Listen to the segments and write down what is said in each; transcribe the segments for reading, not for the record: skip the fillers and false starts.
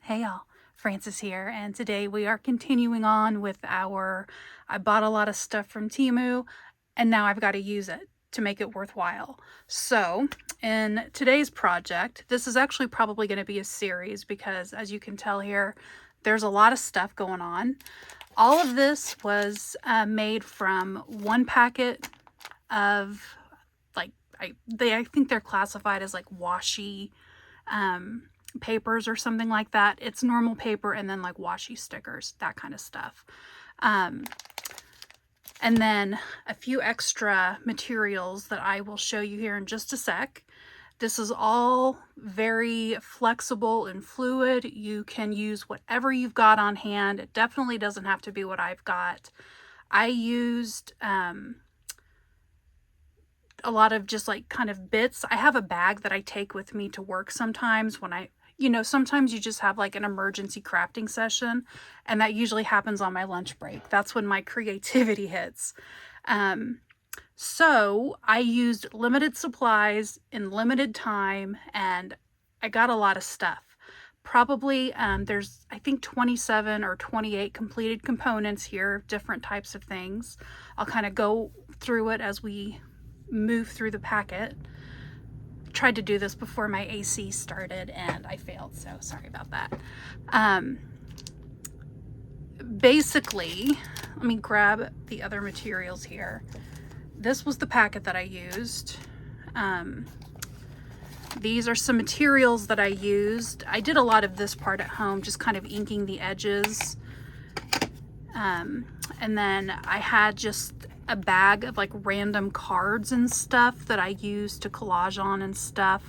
Hey y'all, Francis here, and today we are continuing on with I bought a lot of stuff from Temu, and now I've got to use it to make it worthwhile. So, in today's project, this is actually probably going to be a series because, as you can tell here, there's a lot of stuff going on. All of this was made from one packet of, like, I think they're classified as like washi papers or something like that. It's normal paper and then like washi stickers, that kind of stuff. And then a few extra materials that I will show you here in just a sec. This is all very flexible and fluid. You can use whatever you've got on hand. It definitely doesn't have to be what I've got. I used a lot of just like kind of bits. I have a bag that I take with me to work sometimes when sometimes you just have like an emergency crafting session, and that usually happens on my lunch break. That's when my creativity hits. So I used limited supplies in limited time, and I got a lot of stuff. Probably there's, I think, 27 or 28 completed components here, different types of things. I'll kind of go through it as we move through the packet. Tried to do this before my AC started and I failed, so sorry about that. Basically, let me grab the other materials here. This was the packet that I used. These are some materials that I used. I did a lot of this part at home, just kind of inking the edges. And then I had just a bag of like random cards and stuff that I used to collage on and stuff.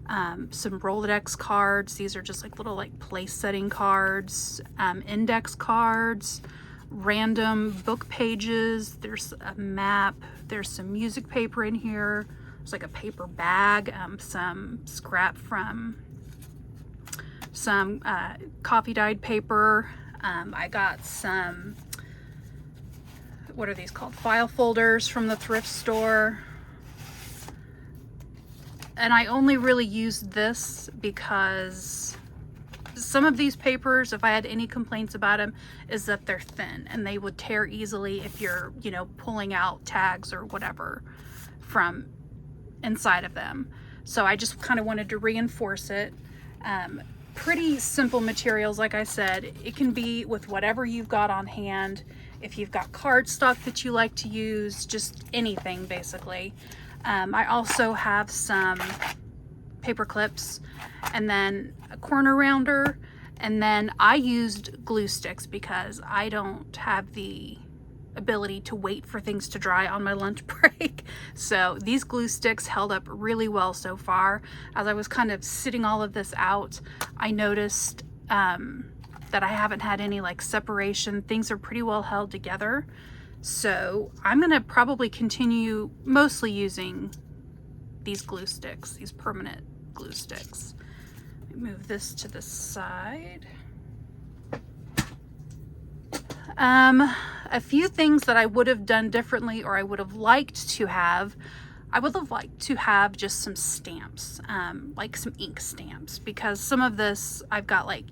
Some Rolodex cards. These are just like little like place setting cards, index cards, random book pages. There's a map. There's some music paper in here. There's like a paper bag, some scrap from some coffee dyed paper. I got some, what are these called? File folders from the thrift store. And I only really used this because some of these papers, if I had any complaints about them, is that they're thin and they would tear easily if you're, pulling out tags or whatever from inside of them. So I just kind of wanted to reinforce it. Pretty simple materials, like I said. It can be with whatever you've got on hand. If you've got cardstock that you like to use, just anything basically. I also have some paper clips and then a corner rounder, and then I used glue sticks because I don't have the ability to wait for things to dry on my lunch break. So these glue sticks held up really well so far. As I was kind of sitting all of this out, I noticed that I haven't had any like separation. Things are pretty well held together. So I'm gonna probably continue mostly using these glue sticks, these permanent glue sticks. Let me move this to the side. A few things that I would have done differently, or I would have liked to have, just some stamps, like some ink stamps, because some of this I've got like,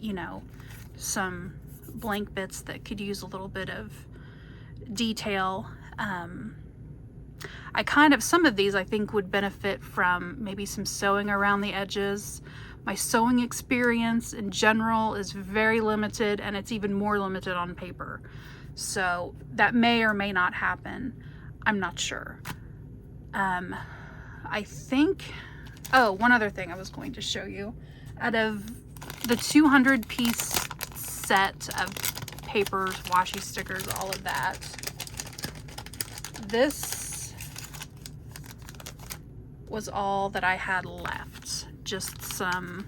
some blank bits that could use a little bit of detail. Some of these I think would benefit from maybe some sewing around the edges. My sewing experience in general is very limited, and it's even more limited on paper. So that may or may not happen. I'm not sure. I think, one other thing I was going to show you. Out of the 200 piece set of papers, washi stickers, all of that, this was all that I had left. Just some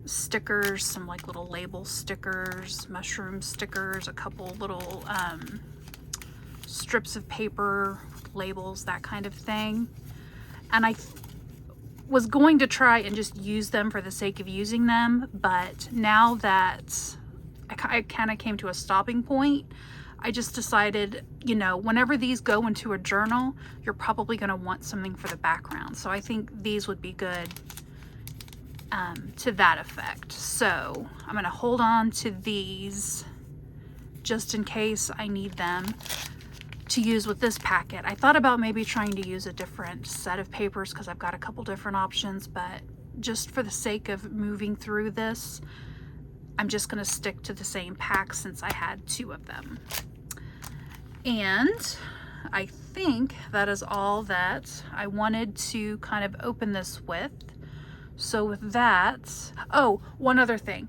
stickers, some like little label stickers, mushroom stickers, a couple little strips of paper, labels, that kind of thing. And I was going to try and just use them for the sake of using them, but now that I kind of came to a stopping point, I just decided, whenever these go into a journal, you're probably going to want something for the background. So I think these would be good to that effect. So I'm going to hold on to these just in case I need them to use with this packet. I thought about maybe trying to use a different set of papers because I've got a couple different options, but just for the sake of moving through this, I'm just going to stick to the same pack since I had 2 of them. And I think that is all that I wanted to kind of open this with. So with that, oh, one other thing.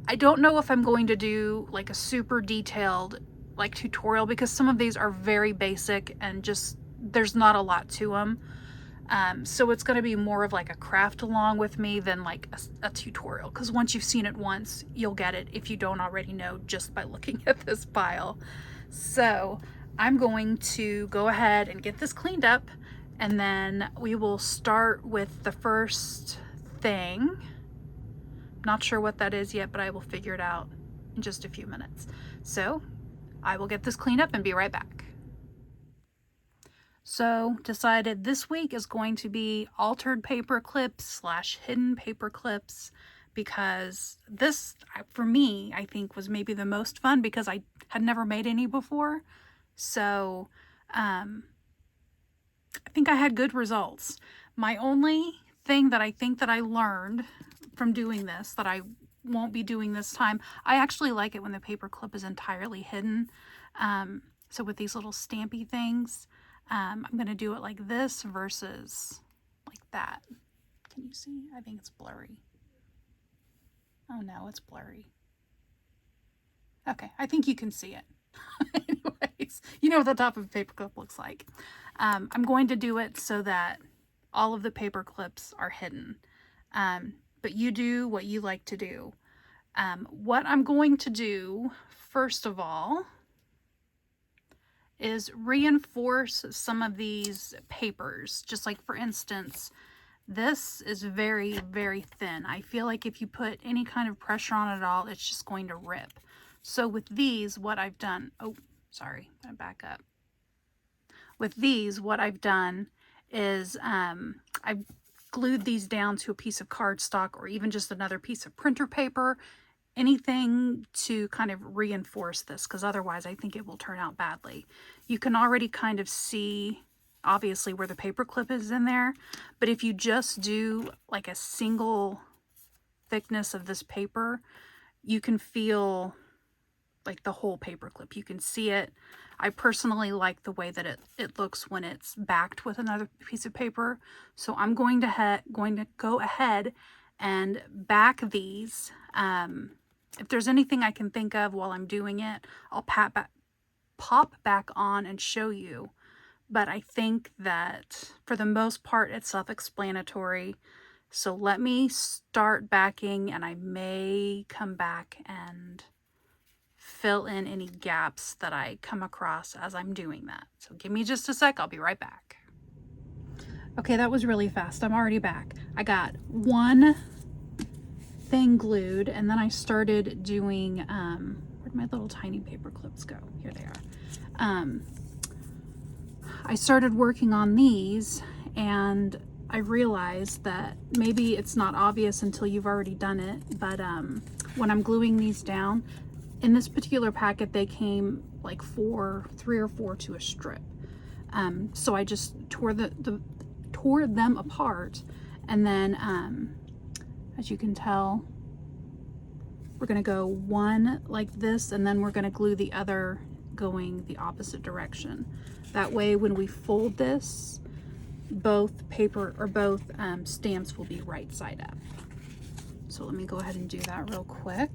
I don't know if I'm going to do like a super detailed like tutorial because some of these are very basic and just there's not a lot to them. So it's going to be more of like a craft along with me than like a tutorial, because once you've seen it once, you'll get it if you don't already know just by looking at this pile. So I'm going to go ahead and get this cleaned up, and then we will start with the first thing. Not sure what that is yet, but I will figure it out in just a few minutes. So I will get this cleaned up and be right back. So decided this week is going to be altered paper clips / hidden paper clips, because this, for me, I think was maybe the most fun because I had never made any before. So I think I had good results. My only thing that I think that I learned from doing this that I won't be doing this time, I actually like it when the paper clip is entirely hidden. So with these little stampy things, I'm going to do it like this versus like that. Can you see? I think it's blurry. Oh no, it's blurry. Okay, I think you can see it. Anyways, you know what the top of a paper clip looks like. I'm going to do it so that all of the paper clips are hidden. But you do what you like to do. What I'm going to do, first of all, is reinforce some of these papers. Just like, for instance, this is very, very thin. I feel like if you put any kind of pressure on it at all, it's just going to rip. So with these, what I've done, oh, sorry, I'm gonna back up. With these, what I've done is I've glued these down to a piece of cardstock or even just another piece of printer paper, anything to kind of reinforce this, because otherwise I think it will turn out badly. You can already kind of see, obviously, where the paper clip is in there, but if you just do like a single thickness of this paper, you can feel like the whole paper clip. You can see it. I personally like the way that it looks when it's backed with another piece of paper. So I'm going to go ahead and back these. If there's anything I can think of while I'm doing it, I'll pop back on and show you. But I think that for the most part, it's self-explanatory. So let me start backing, and I may come back and fill in any gaps that I come across as I'm doing that. So give me just a sec, I'll be right back. Okay, that was really fast. I'm already back. I got one thing glued, and then I started doing, where'd my little tiny paper clips go? Here they are. I started working on these, and I realized that maybe it's not obvious until you've already done it, but when I'm gluing these down, in this particular packet, they came like 3 or 4 to a strip. So I just tore them apart, and then as you can tell, we're gonna go one like this, and then we're gonna glue the other going the opposite direction. That way, when we fold this, both stamps will be right side up. So let me go ahead and do that real quick.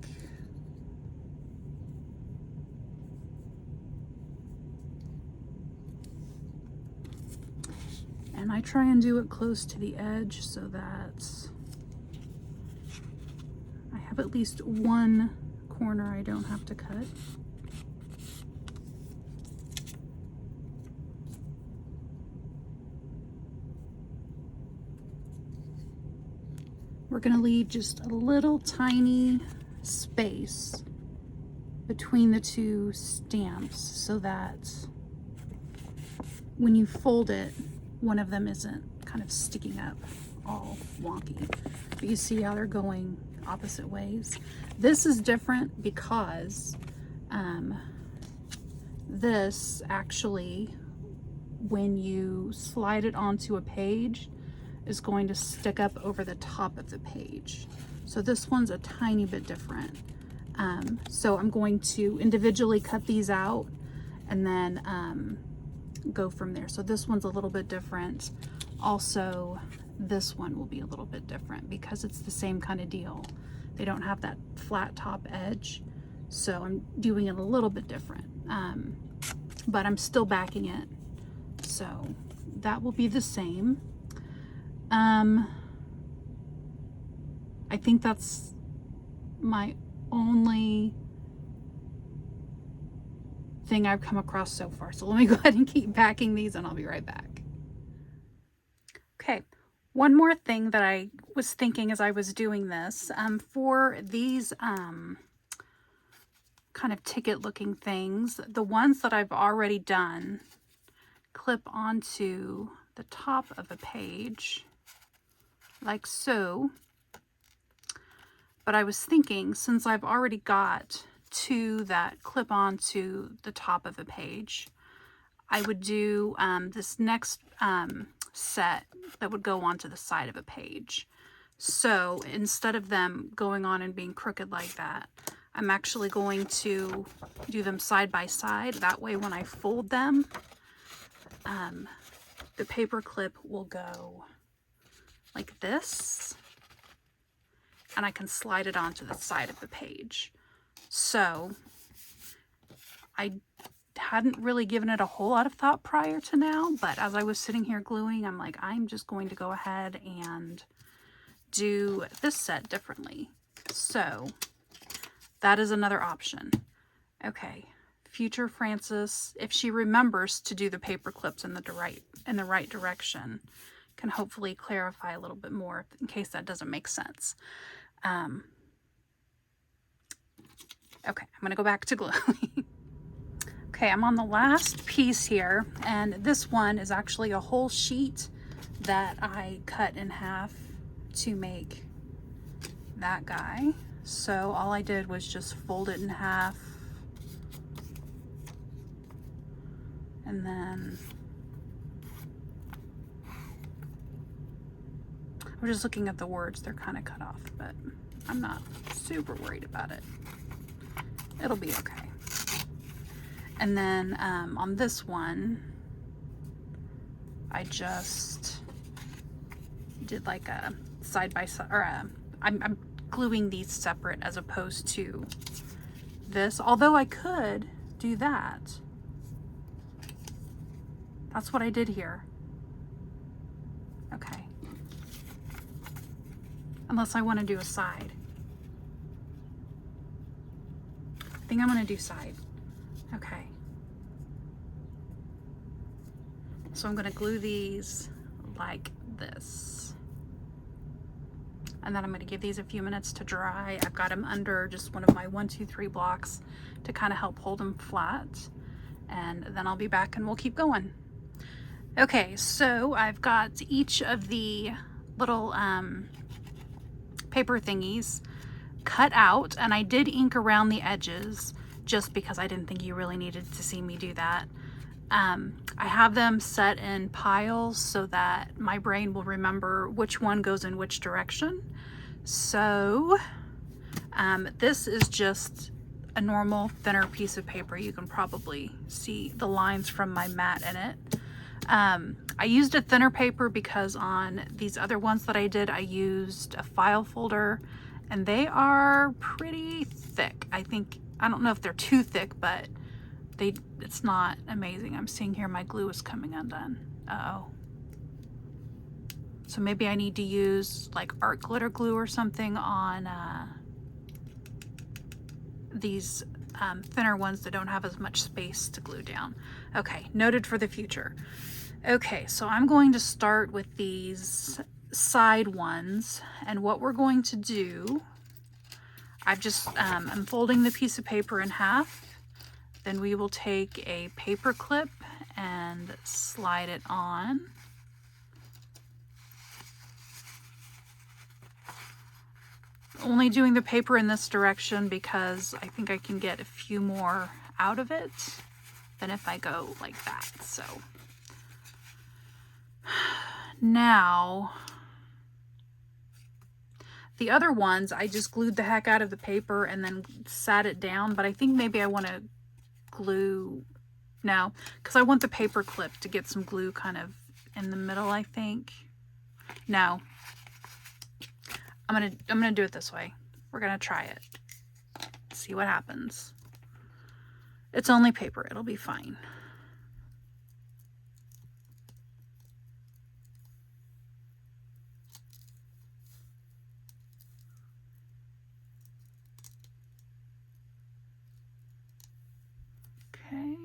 And I try and do it close to the edge so that I have at least one corner I don't have to cut. We're going to leave just a little tiny space between the 2 stamps so that when you fold it, one of them isn't kind of sticking up all wonky. But you see how they're going opposite ways? This is different because this actually, when you slide it onto a page, is going to stick up over the top of the page. So this one's a tiny bit different. So I'm going to individually cut these out and then go from there. So this one's a little bit different. Also, this one will be a little bit different because it's the same kind of deal. They don't have that flat top edge. So I'm doing it a little bit different. But I'm still backing it. So that will be the same. I think that's my only thing I've come across so far. So let me go ahead and keep backing these and I'll be right back. Okay, one more thing that I was thinking as I was doing this, for these kind of ticket looking things, the ones that I've already done clip onto the top of a page like so. But I was thinking, since I've already got two that clip onto the top of a page, I would do this next set that would go onto the side of a page. So instead of them going on and being crooked like that, I'm actually going to do them side by side. That way when I fold them, the paper clip will go like this, and I can slide it onto the side of the page. So I hadn't really given it a whole lot of thought prior to now, but as I was sitting here gluing, I'm like, I'm just going to go ahead and do this set differently. So that is another option. Okay, future Frances, if she remembers to do the paper clips in the right direction, can hopefully clarify a little bit more in case that doesn't make sense. Okay, I'm gonna go back to gluing. Okay, I'm on the last piece here, and this one is actually a whole sheet that I cut in half to make that guy. So all I did was just fold it in half, and then I'm just looking at the words, they're kind of cut off, but I'm not super worried about it. It'll be okay. And then on this one, I just did like a side by side, or I'm gluing these separate as opposed to this, although I could do that. That's what I did here. Okay. Unless I want to do a side. I think I'm going to do side. Okay. So I'm going to glue these like this. And then I'm going to give these a few minutes to dry. I've got them under just one of my 1, 2, 3 blocks to kind of help hold them flat. And then I'll be back and we'll keep going. Okay, so I've got each of the little paper thingies cut out, and I did ink around the edges just because I didn't think you really needed to see me do that. I have them set in piles so that my brain will remember which one goes in which direction. So this is just a normal thinner piece of paper. You can probably see the lines from my mat in it. I used a thinner paper because on these other ones that I did, I used a file folder, and they are pretty thick. I don't know if they're too thick, but it's not amazing. I'm seeing here my glue is coming undone. Uh-oh. So maybe I need to use like art glitter glue or something on these thinner ones that don't have as much space to glue down. Okay, noted for the future. Okay, so I'm going to start with these side ones, and what we're going to do, I'm folding the piece of paper in half. Then we will take a paper clip and slide it on. only doing the paper in this direction because I think I can get a few more out of it than if I go like that. So now the other ones, I just glued the heck out of the paper and then sat it down, but I think maybe I want to glue, no, because I want the paper clip to get some glue kind of in the middle, I think. No, I'm gonna do it this way. We're gonna try it. See what happens. It's only paper, it'll be fine. Okay.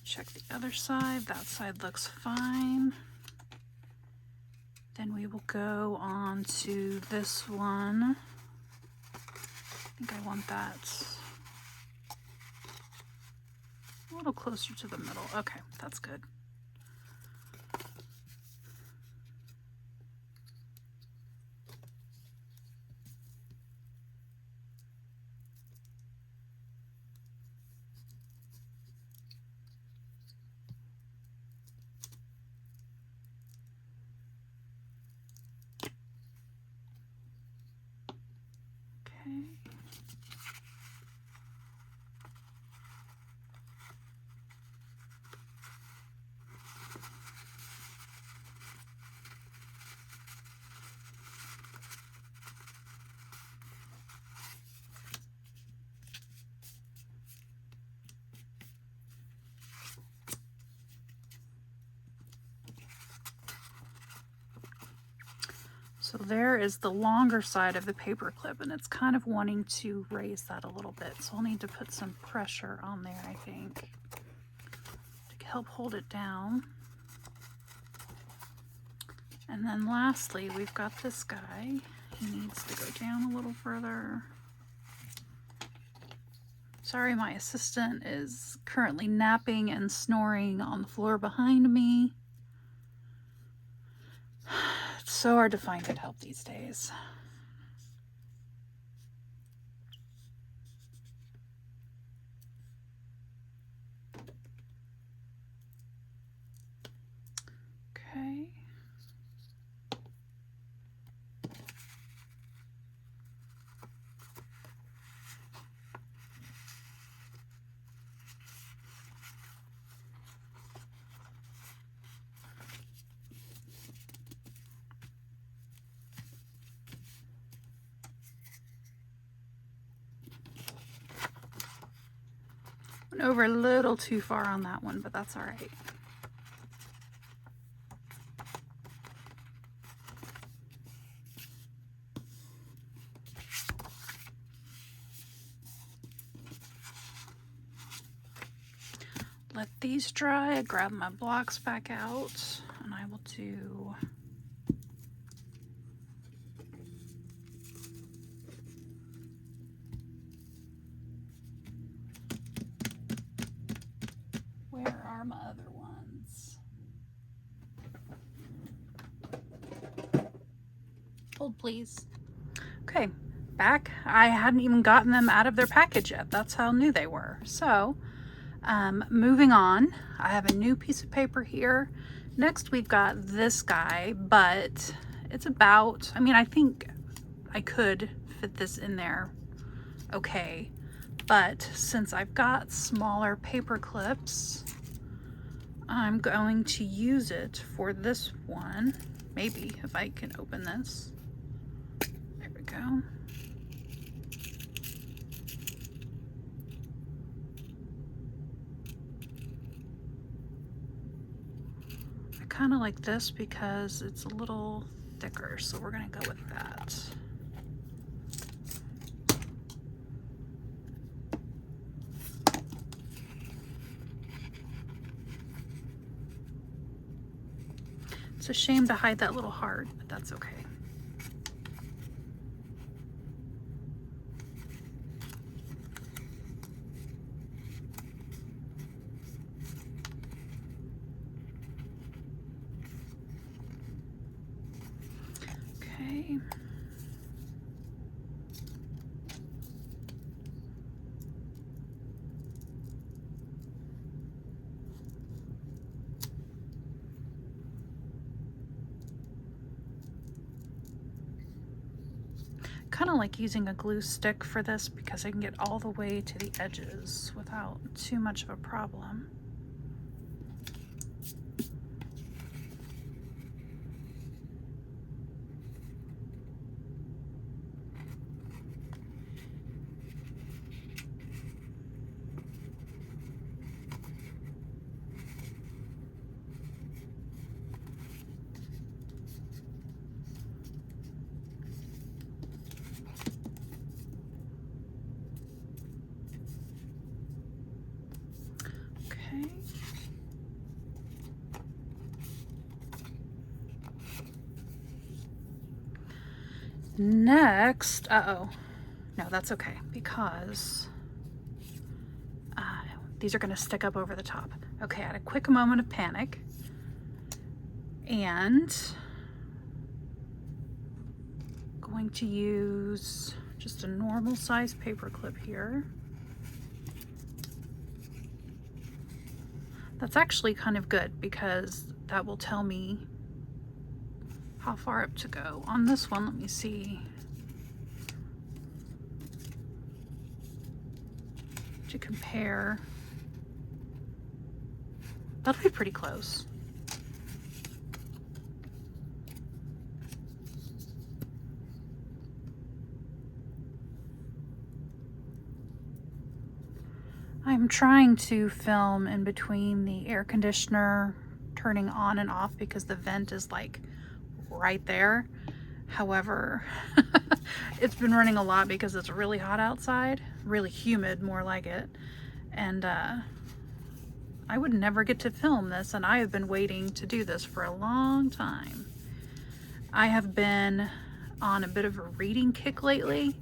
Check the other side. That side looks fine. Then we will go on to this one. I think I want that a little closer to the middle. Okay, that's good. Okay. So there is the longer side of the paper clip, and it's kind of wanting to raise that a little bit. So I'll need to put some pressure on there, I think, to help hold it down. And then lastly, we've got this guy. He needs to go down a little further. Sorry, my assistant is currently napping and snoring on the floor behind me. It's so hard to find good help these days. Okay. Went over a little too far on that one, but that's all right. Let these dry, grab my blocks back out, and I will do where are my other ones? Hold please. Okay, back. I hadn't even gotten them out of their package yet. That's how new they were. So moving on, I have a new piece of paper here. Next we've got this guy, but it's about, I mean, I think I could fit this in there okay, but since I've got smaller paper clips, I'm going to use it for this one. Maybe if I can open this. There we go. I kind of like this because it's a little thicker, so we're gonna go with that. It's a shame to hide that little heart, but that's okay. Okay. Kind of like using a glue stick for this because I can get all the way to the edges without too much of a problem. Okay. Next, no, that's okay because these are going to stick up over the top. Okay, I had a quick moment of panic and going to use just a normal size paper clip here. That's actually kind of good because that will tell me how far up to go. On this one, let me see. To compare. That'll be pretty close. I'm trying to film in between the air conditioner turning on and off because the vent is like right there. However, it's been running a lot because it's really hot outside, really humid, more like it. And I would never get to film this, and I have been waiting to do this for a long time. I have been on a bit of a reading kick lately.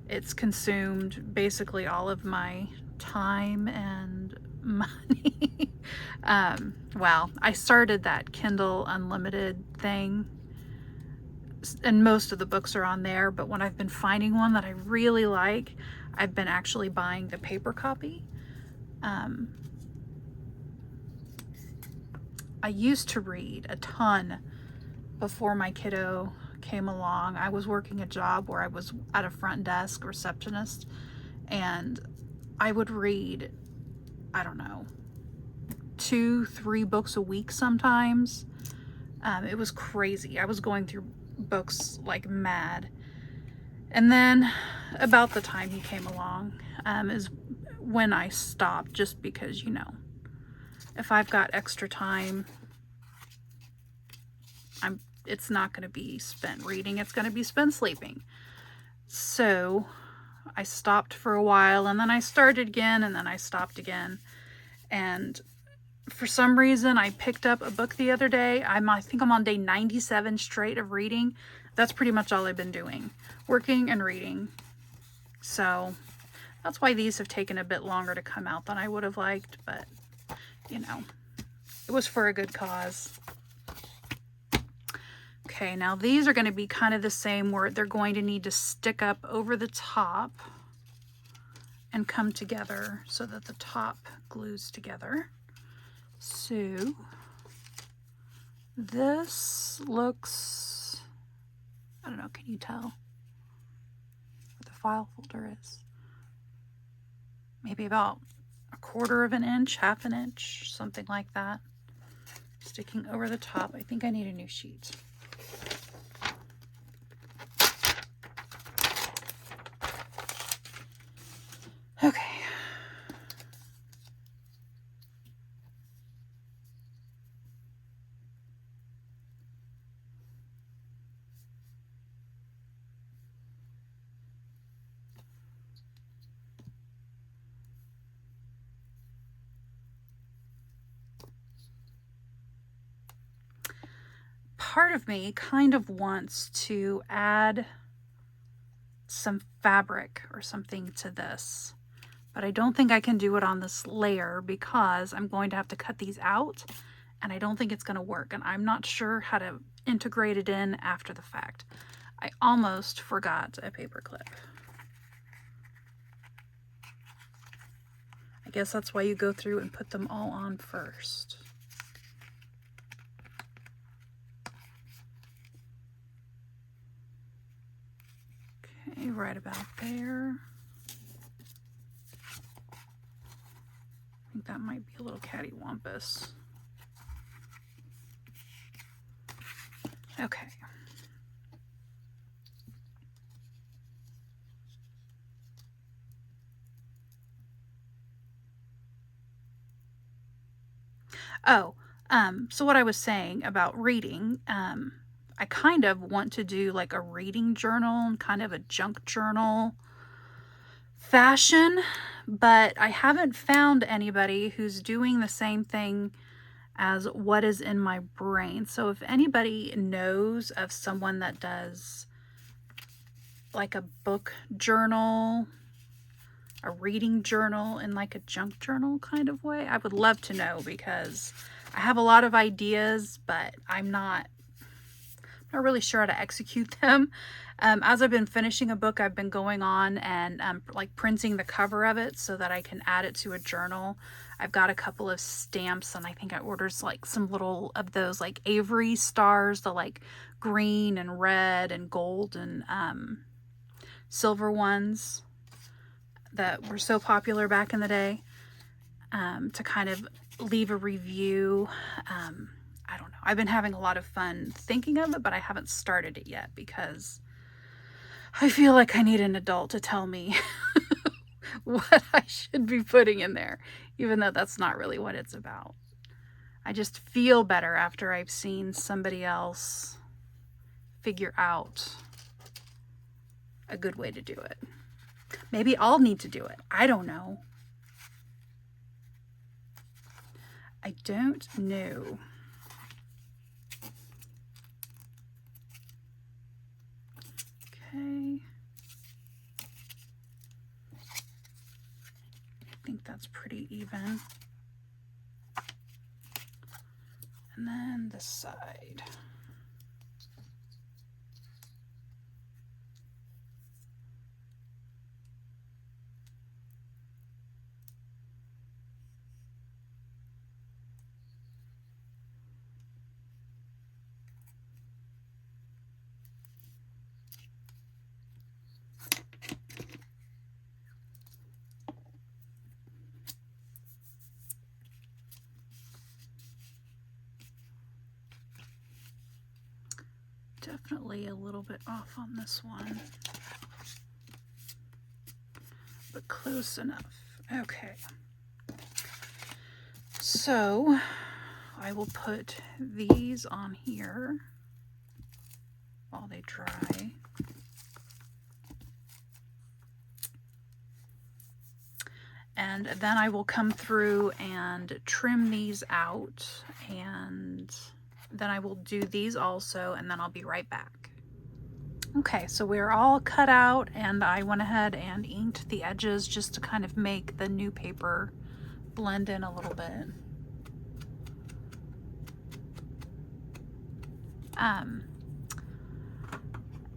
It's consumed basically all of my time and money. Well, I started that Kindle Unlimited thing, and most of the books are on there, but when I've been finding one that I really like, I've been actually buying the paper copy. I used to read a ton before my kiddo came along. I was working a job where I was at a front desk receptionist, and I would read, I don't know, 2-3 books a week sometimes. It was crazy. I was going through books like mad. And then about the time he came along is when I stopped, just because, you know, if I've got extra time, it's not going to be spent reading, it's going to be spent sleeping. So I stopped for a while, and then I started again, and then I stopped again. And for some reason, I picked up a book the other day. I think I'm on day 97 straight of reading. That's pretty much all I've been doing, working and reading. So that's why these have taken a bit longer to come out than I would have liked, but you know, it was for a good cause. Okay, now these are going to be kind of the same, where they're going to need to stick up over the top and come together so that the top glues together. So this looks, I don't know, can you tell where the file folder is? Maybe about 1/4 of an inch, 1/2 an inch, something like that. Sticking over the top. I think I need a new sheet. Okay. part of me kind of wants to add some fabric or something to this, but I don't think I can do it on this layer because I'm going to have to cut these out, and I don't think it's going to work, and I'm not sure how to integrate it in after the fact. I almost forgot a paper clip. I guess that's why you go through and put them all on first. Okay, right about there. I think that might be a little cattywampus. Okay. Oh, so what I was saying about reading, I kind of want to do like a reading journal and kind of a junk journal fashion, but I haven't found anybody who's doing the same thing as what is in my brain. So if anybody knows of someone that does like a book journal, a reading journal in like a junk journal kind of way, I would love to know, because I have a lot of ideas, but I'm not really sure how to execute them. As I've been finishing a book, I've been going on and like printing the cover of it so that I can add it to a journal. I've got a couple of stamps, and I think I ordered like some little of those like Avery stars, the like green and red and gold and silver ones that were so popular back in the day, to kind of leave a review. I don't know. I've been having a lot of fun thinking of it, but I haven't started it yet because I feel like I need an adult to tell me what I should be putting in there, even though that's not really what it's about. I just feel better after I've seen somebody else figure out a good way to do it. Maybe I'll need to do it. I don't know. I don't know. Okay. I think that's pretty even. And then this side. Definitely a little bit off on this one, but close enough. Okay, so I will put these on here while they dry. And then I will come through and trim these out, and then I will do these also, and then I'll be right back. Okay, so we're all cut out, and I went ahead and inked the edges just to kind of make the new paper blend in a little bit.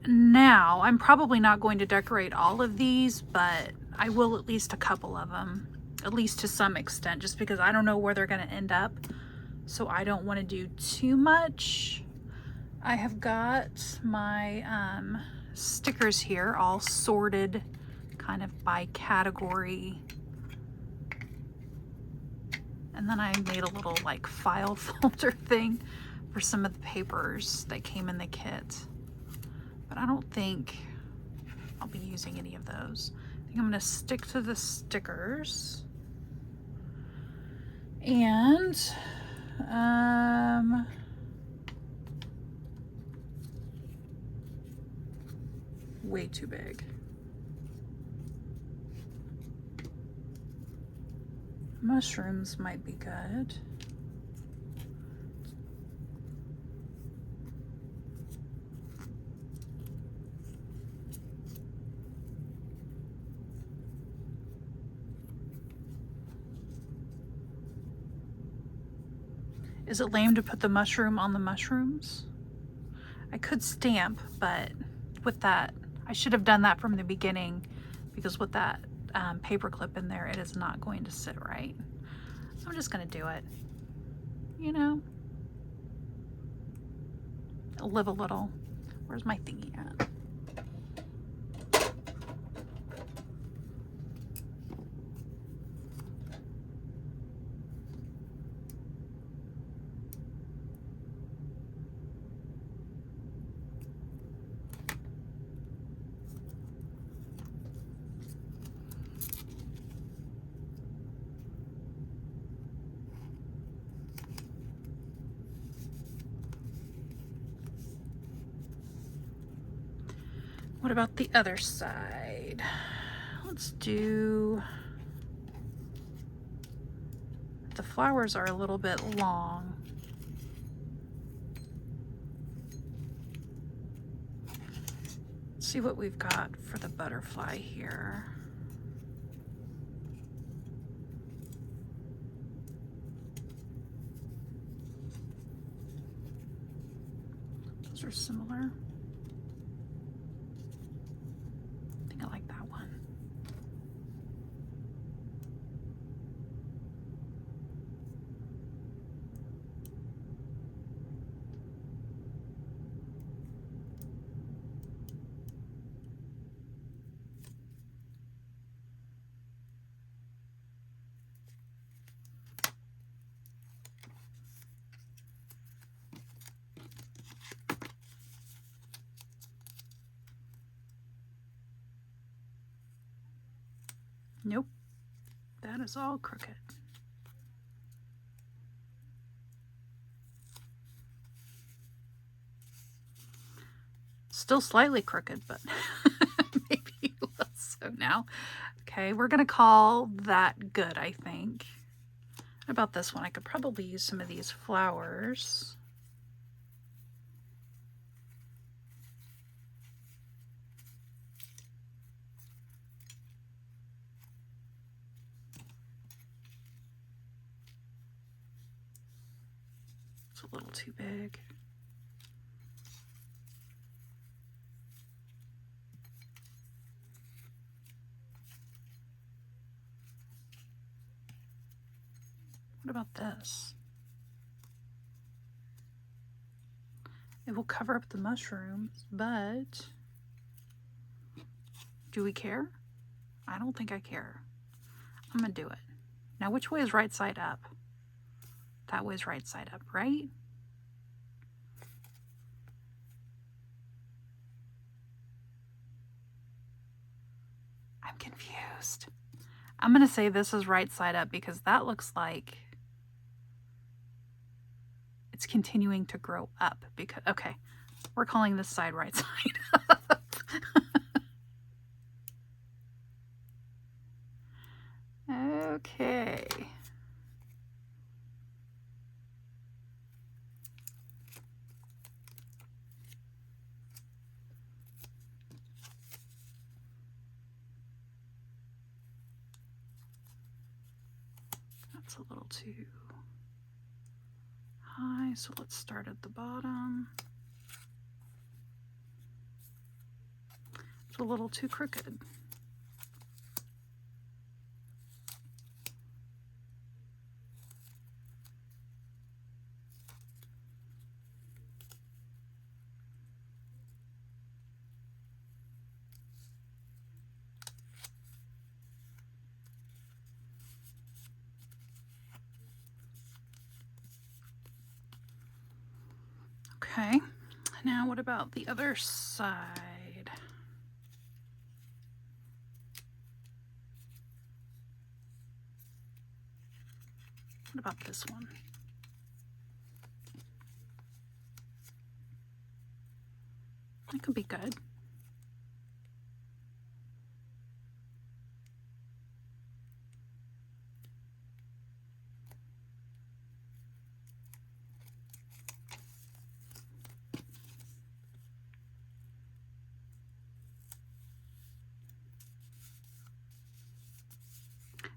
Now, I'm probably not going to decorate all of these, but I will at least a couple of them, at least to some extent, just because I don't know where they're going to end up. So I don't want to do too much. I have got my stickers here all sorted kind of by category. And then I made a little like file folder thing for some of the papers that came in the kit. But I don't think I'll be using any of those. I think I'm going to stick to the stickers. And way too big. Mushrooms might be good. Is it lame to put the mushroom on the mushrooms? I could stamp, but with that, I should have done that from the beginning, because with that paper clip in there, it is not going to sit right. I'm just gonna do it, you know, live a little. Where's my thingy at? What about the other side? Let's do, the flowers are a little bit long. Let's see what we've got for the butterfly here. Those are similar. I think I like that one. Nope, that is all crooked. Still slightly crooked, but maybe less so now. Okay, we're gonna call that good, I think. What about this one? I could probably use some of these flowers. It's a little too big. What about this? It will cover up the mushrooms, but do we care? I don't think I care. I'm gonna do it. Now, which way is right side up? That way is right side up, right? I'm confused. I'm gonna say this is right side up because that looks like it's continuing to grow up. Because, okay, we're calling this side right side up. Okay. That's a little too high, so let's start at the bottom. It's a little too crooked. Okay, now what about the other side? What about this one? That could be good.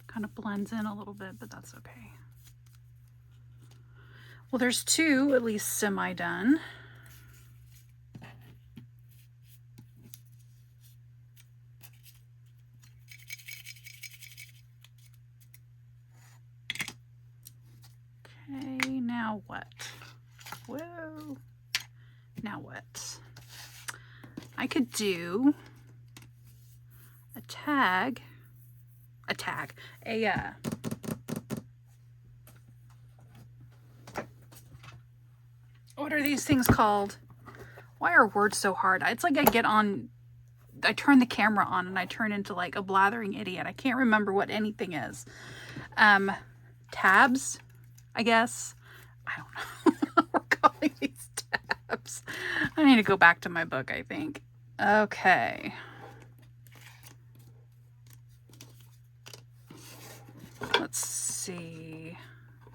Kind of blends in a little bit, but that's okay. Well, there's two at least semi-done. Okay, now what? Whoa. Now what? I could do a tag, what are these things called? Why are words so hard? It's like I turn the camera on and I turn into like a blathering idiot. I can't remember what anything is. Tabs, I guess. I don't know what we're calling these tabs. I need to go back to my book, I think. Okay. Let's see.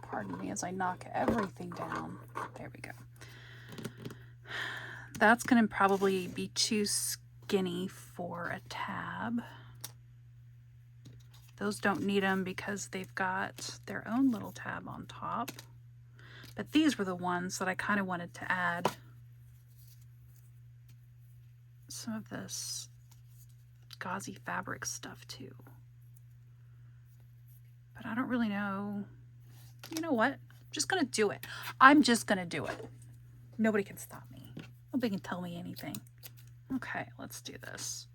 Pardon me as I knock everything down. There we go. That's going to probably be too skinny for a tab. Those don't need them because they've got their own little tab on top. But these were the ones that I kind of wanted to add some of this gauzy fabric stuff to. But I don't really know. You know what? I'm just going to do it. I'm just going to do it. Nobody can stop me. Nobody can tell me anything. Okay, let's do this.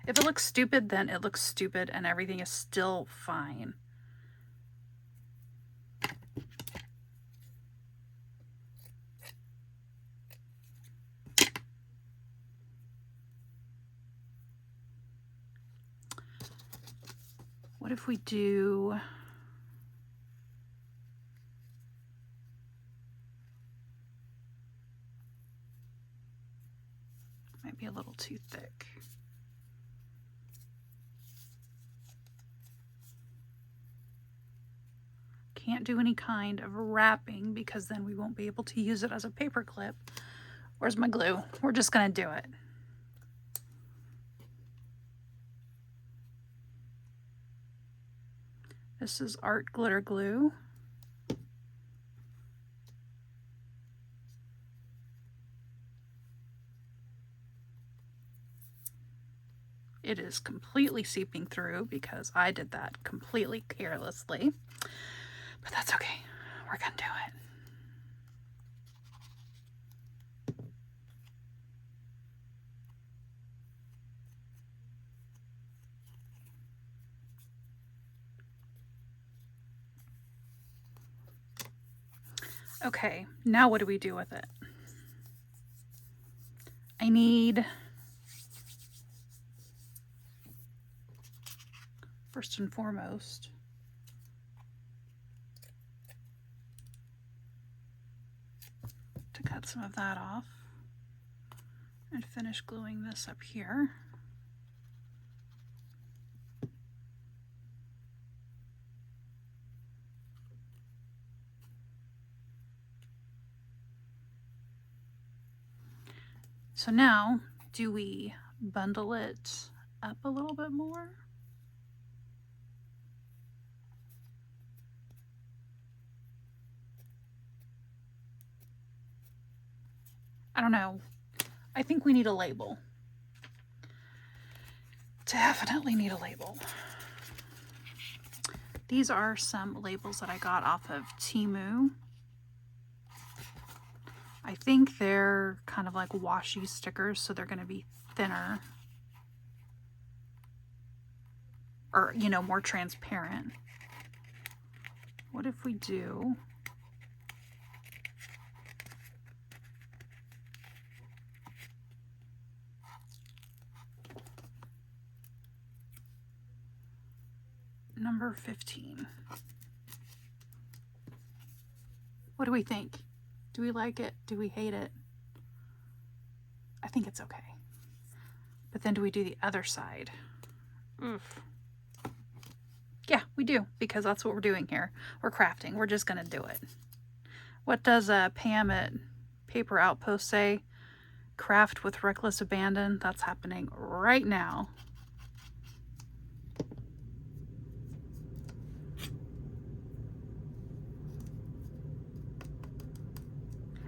If it looks stupid, then it looks stupid and everything is still fine. What if we do... Might be a little too thick. Can't do any kind of wrapping because then we won't be able to use it as a paper clip. Where's my glue? We're just gonna do it. This is Art Glitter Glue. It is completely seeping through because I did that completely carelessly. But that's okay. We're gonna do it. Okay, now what do we do with it? I need, first and foremost, to cut some of that off and finish gluing this up here. So now, do we bundle it up a little bit more? I don't know. I think we need a label. Definitely need a label. These are some labels that I got off of Temu. I think they're kind of like washi stickers, so they're going to be thinner. Or, you know, more transparent. What if we do... number 15. What do we think? Do we like it? Do we hate it? I think it's okay. But then do we do the other side? Oof. Yeah, we do, because that's what we're doing here. We're crafting. We're just going to do it. What does Pam at Paper Outpost say? Craft with reckless abandon. That's happening right now.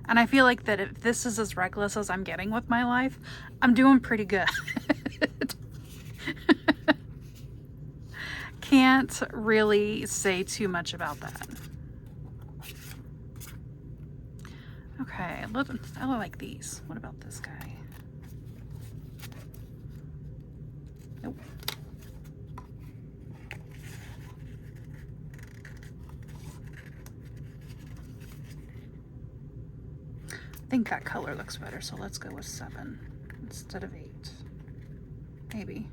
And I feel like that if this is as reckless as I'm getting with my life, I'm doing pretty good. Can't really say too much about that. Okay, I like these. What about this guy? Nope. I think that color looks better, so let's go with 7 instead of 8. Maybe.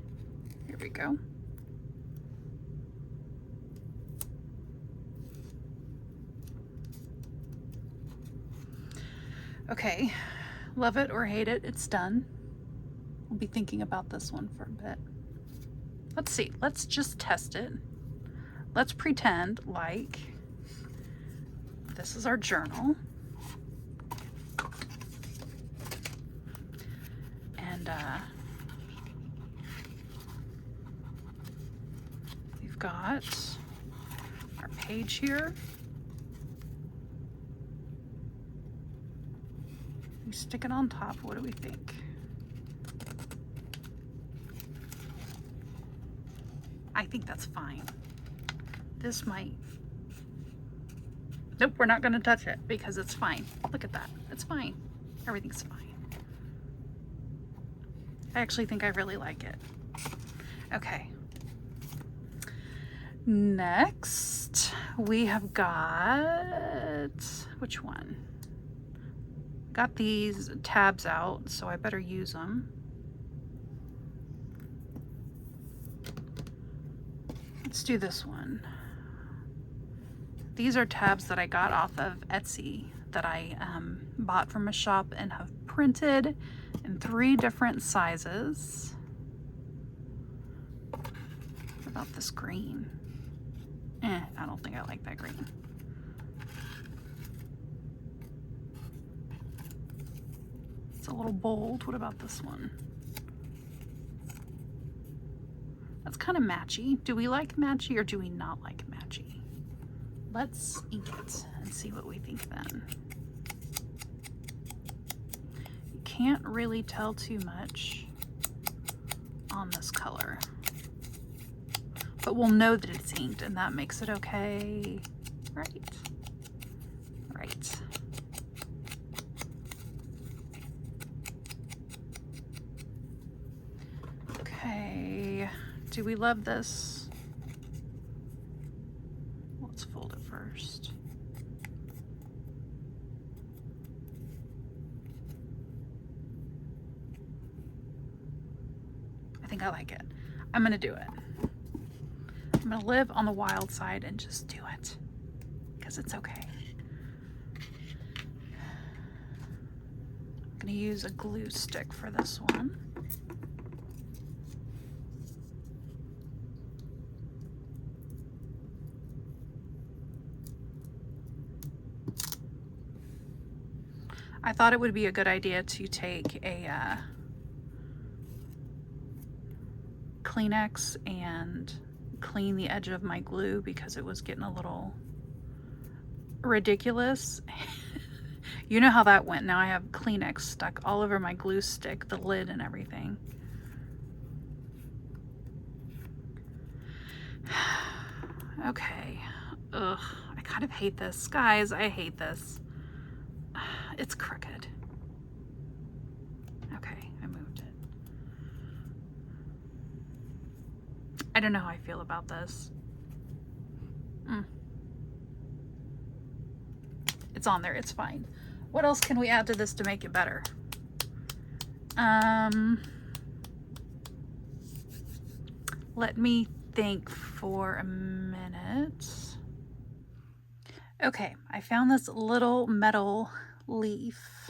Here we go. Okay, love it or hate it, it's done. I'll be thinking about this one for a bit. Let's see, let's just test it. Let's pretend like this is our journal. And we've got our page here. We stick it on top. What do we think? I think that's fine. This might... Nope, we're not going to touch it because it's fine. Look at that. It's fine. Everything's fine. I actually think I really like it. Okay. Next, we have got... Which one? Got these tabs out, so I better use them. Let's do this one. These are tabs that I got off of Etsy that I bought from a shop and have printed in 3 different sizes. What about this green? I don't think I like that green. It's a little bold. What about this one? That's kind of matchy. Do we like matchy or do we not like matchy? Let's ink it and see what we think then. You can't really tell too much on this color, but we'll know that it's inked and that makes it okay, right? Right. Okay, do we love this? Let's fold it first. I think I like it. I'm gonna do it. I'm gonna live on the wild side and just do it, because it's okay. I'm gonna use a glue stick for this one. I thought it would be a good idea to take a Kleenex and clean the edge of my glue because it was getting a little ridiculous. You know how that went. Now I have Kleenex stuck all over my glue stick, the lid and everything. Okay. Ugh, I kind of hate this. Guys, I hate this. It's crooked. Okay, I moved it. I don't know how I feel about this. It's on there, it's fine. What else can we add to this to make it better? Let me think for a minute. Okay, I found this little metal leaf,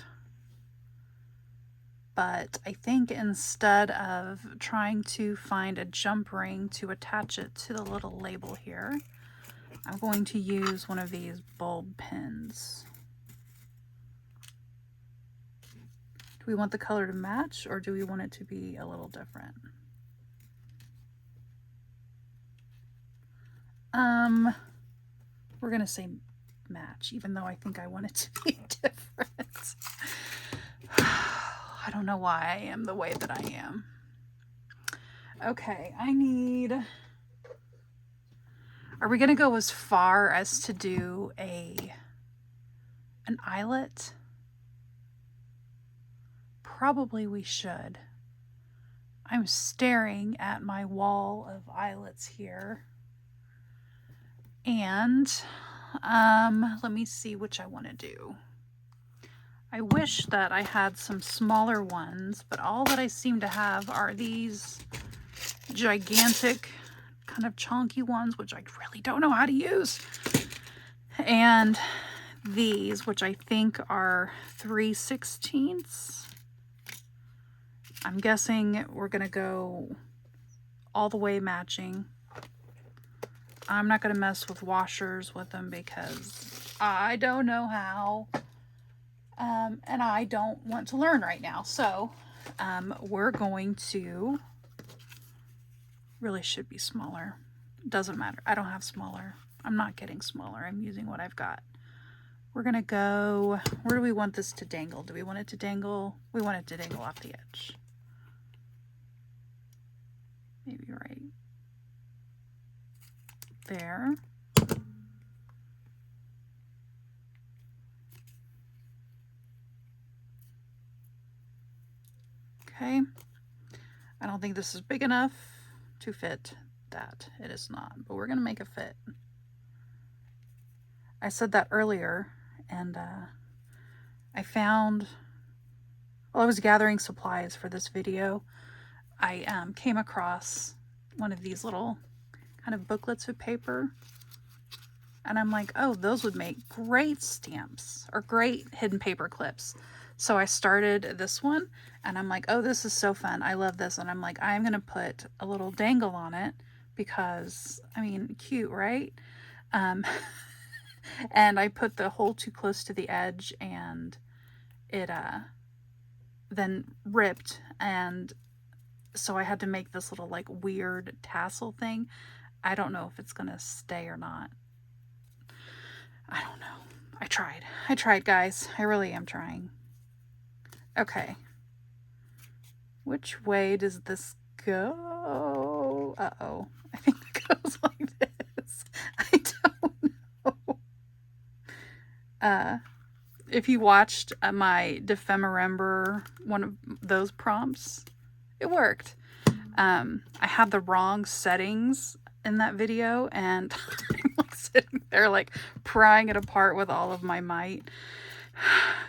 but I think instead of trying to find a jump ring to attach it to the little label here, I'm going to use one of these bulb pins. Do we want the color to match or do we want it to be a little different? We're gonna say match, even though I think I want it to be different. I don't know why I am the way that I am. Okay, I need... Are we going to go as far as to do an eyelet? Probably we should. I'm staring at my wall of eyelets here. And let me see which I want to do. I wish that I had some smaller ones, but all that I seem to have are these gigantic kind of chunky ones, which I really don't know how to use. And these, which I think are 3/16. I'm guessing we're gonna go all the way matching. I'm not gonna mess with washers with them because I don't know how. And I don't want to learn right now. So we're going to, really should be smaller. Doesn't matter. I don't have smaller. I'm not getting smaller. I'm using what I've got. We're going to go, where do we want this to dangle? Do we want it to dangle? We want it to dangle off the edge. Maybe right there. Okay. I don't think this is big enough to fit that. It is not, but we're going to make it fit. I said that earlier, and I found, while I was gathering supplies for this video, I came across one of these little kind of booklets of paper, and I'm like, oh, those would make great stamps or great hidden paper clips. So I started this one, and I'm like, oh, this is so fun. I love this. And I'm like, I'm going to put a little dangle on it because, I mean, cute, right? And I put the hole too close to the edge, and it then ripped. And so I had to make this little like weird tassel thing. I don't know if it's going to stay or not. I don't know. I tried, guys. I really am trying. Okay. Which way does this go? Uh-oh. I think it goes like this. I don't know. If you watched my Defemember, one of those prompts, it worked. I had the wrong settings in that video, and I'm like sitting there like prying it apart with all of my might.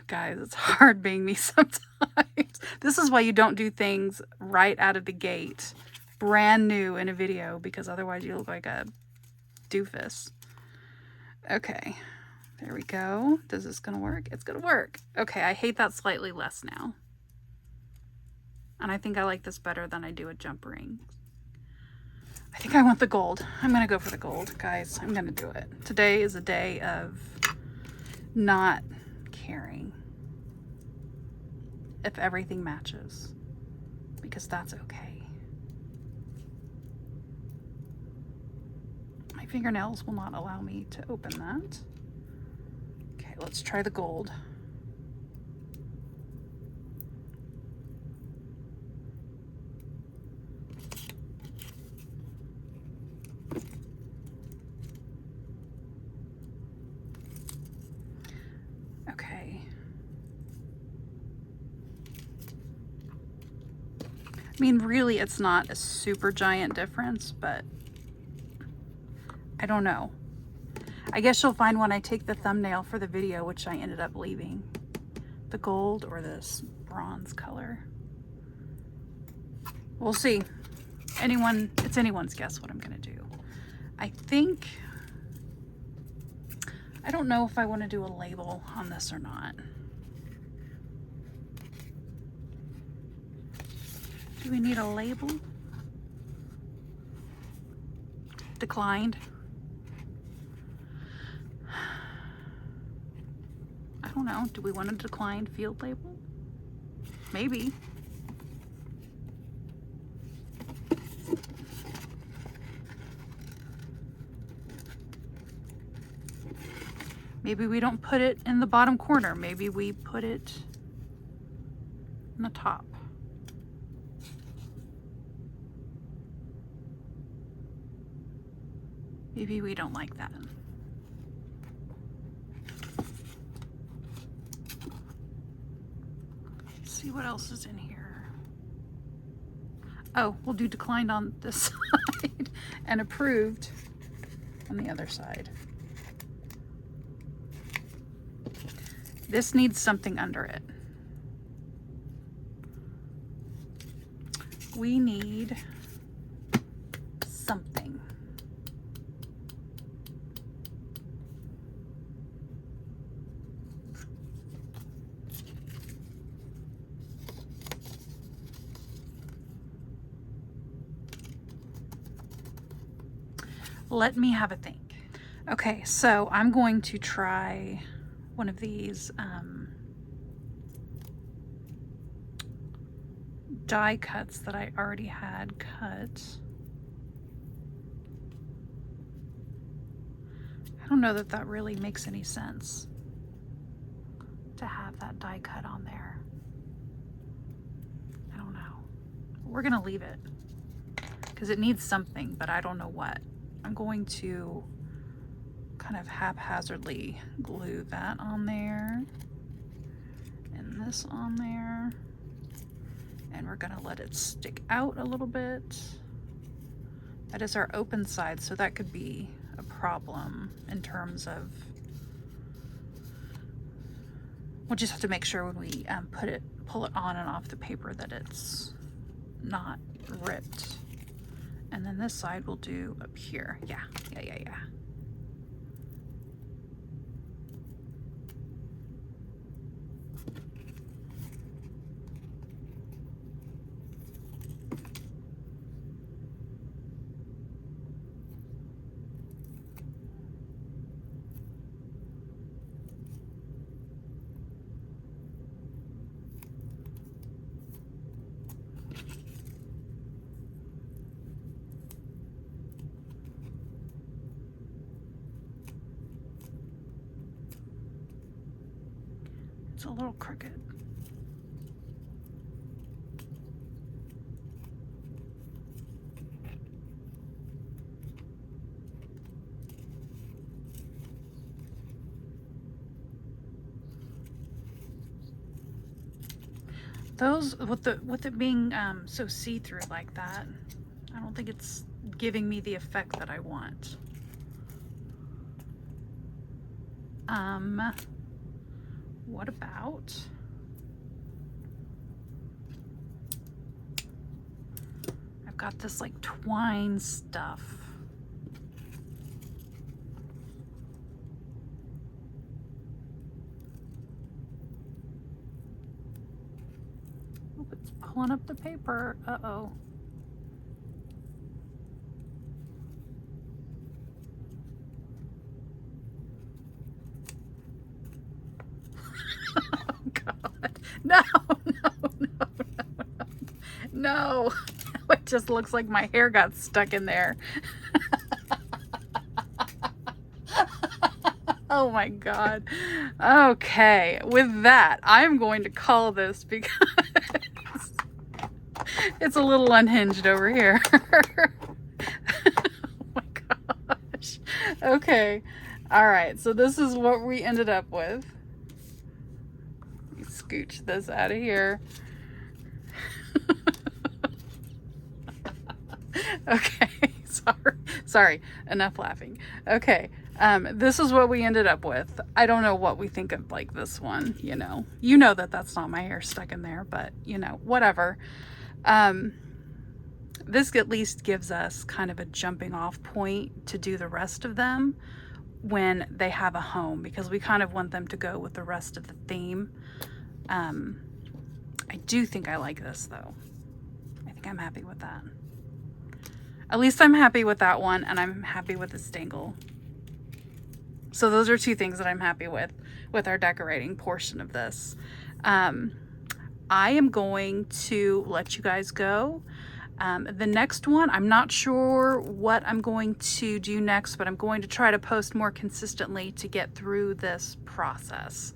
Guys, it's hard being me sometimes. This is why you don't do things right out of the gate, brand new in a video, because otherwise you look like a doofus. Okay, there we go. Is this gonna work? It's gonna work. Okay, I hate that slightly less now. And I think I like this better than I do a jump ring. I think I want the gold. I'm gonna go for the gold, guys. I'm gonna do it. Today is a day of not caring if everything matches, because that's okay. My fingernails will not allow me to open that. Okay, let's try the gold. Okay. I mean, really, it's not a super giant difference, but I don't know. I guess you'll find when I take the thumbnail for the video, which I ended up leaving, the gold or this bronze color. We'll see. It's anyone's guess what I'm gonna do. I think, I don't know if I want to do a label on this or not. Do we need a label? Declined. I don't know. Do we want a declined field label? Maybe. Maybe we don't put it in the bottom corner. Maybe we put it in the top. Maybe we don't like that. Let's see what else is in here. Oh, we'll do declined on this side and approved on the other side. This needs something under it. We need something. Let me have a think. Okay, so I'm going to try one of these die cuts that I already had cut. I don't know that that really makes any sense to have that die cut on there. I don't know. We're gonna leave it because it needs something, but I don't know what. I'm going to kind of haphazardly glue that on there and this on there, and we're gonna let it stick out a little bit. That is our open side, so that could be a problem in terms of, we'll just have to make sure when we pull it on and off the paper that it's not ripped. And then this side we'll do up here. Yeah. It's a little crooked. Those, with it being so see-through like that, I don't think it's giving me the effect that I want. What about I've got this like twine stuff. Oh, it's pulling up the paper. Uh-oh. No, it just looks like my hair got stuck in there. Oh my God. Okay, with that, I'm going to call this because it's a little unhinged over here. Oh my gosh. Okay, all right, so this is what we ended up with. Let me scooch this out of here. Okay, sorry, enough laughing. Okay, this is what we ended up with. I don't know what we think of like this one, you know that that's not my hair stuck in there, but you know, whatever. This at least gives us kind of a jumping off point to do the rest of them when they have a home, because we kind of want them to go with the rest of the theme. I do think I like this though. I think I'm happy with that. At least I'm happy with that one, and I'm happy with the stangle. So those are two things that I'm happy with our decorating portion of this. I am going to let you guys go. The next one, I'm not sure what I'm going to do next, but I'm going to try to post more consistently to get through this process.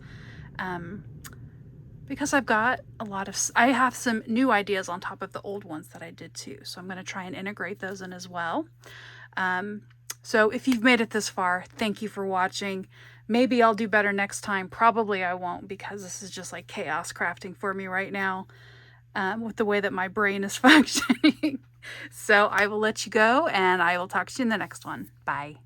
Because I've got I have some new ideas on top of the old ones that I did too. So I'm going to try and integrate those in as well. So if you've made it this far, thank you for watching. Maybe I'll do better next time. Probably I won't, because this is just like chaos crafting for me right now, with the way that my brain is functioning. So I will let you go, and I will talk to you in the next one. Bye.